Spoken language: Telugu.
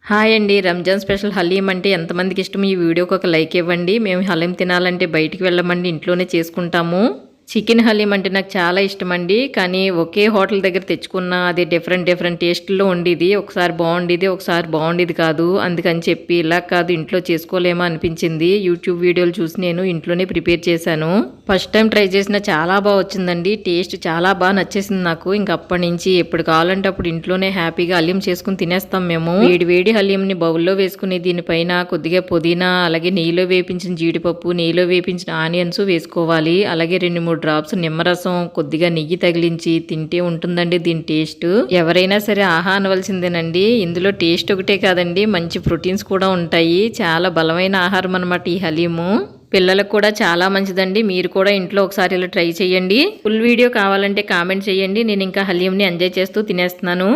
హాయ్ అండి. రంజాన్ స్పెషల్ హలీం అంటే ఎంతమందికి ఇష్టం? ఈ వీడియోకి ఒక లైక్ ఇవ్వండి. మేము హలీం తినాలంటే బయటికి వెళ్ళమండి, ఇంట్లోనే చేసుకుంటాము. చికెన్ హలీం అంటే నాకు చాలా ఇష్టమండి. కానీ ఒకే హోటల్ దగ్గర తెచ్చుకున్న అది డిఫరెంట్ టేస్ట్‌లో ఉండేది. ఒకసారి బాగుండేది, ఒకసారి బాగుండేది కాదు. అందుకని చెప్పి ఇలా కాదు ఇంట్లో చేసుకోలేమా అనిపించింది. యూట్యూబ్ వీడియోలు చూసి నేను ఇంట్లోనే ప్రిపేర్ చేశాను. ఫస్ట్ టైం ట్రై చేసిన చాలా బాగా వచ్చిందండి. టేస్ట్ చాలా బాగా నచ్చేసింది నాకు. ఇంక అప్పటి నుంచి ఎప్పుడు కావాలంటే అప్పుడు ఇంట్లోనే హ్యాపీగా హలీం చేసుకుని తినేస్తాం మేము. వేడి వేడి హలీంని బౌల్లో వేసుకుని దీనిపైన కొద్దిగా పుదీనా, అలాగే నెయ్యిలో వేపించిన జీడిపప్పు, నెయ్యిలో వేపించిన ఆనియన్స్ వేసుకోవాలి. అలాగే 2, 3 డ్రాప్స్ నిమ్మరసం, కొద్దిగా నెయ్యి తగిలించి తింటే ఉంటుందండి దీని టేస్ట్. ఎవరైనా సరే ఆహా అనవలసిందేనండి. ఇందులో టేస్ట్ ఒకటే కాదండి, మంచి ప్రోటీన్స్ కూడా ఉంటాయి. చాలా బలమైన ఆహారం అన్నమాట ఈ హలీము. పిల్లలకు కూడా చాలా మంచిదండి. మీరు కూడా ఇంట్లో ఒకసారి ఇలా ట్రై చేయండి. ఫుల్ వీడియో కావాలంటే కామెంట్ చేయండి. నేను ఇంకా హలీంని ఎంజాయ్ చేస్తూ తినేస్తున్నాను.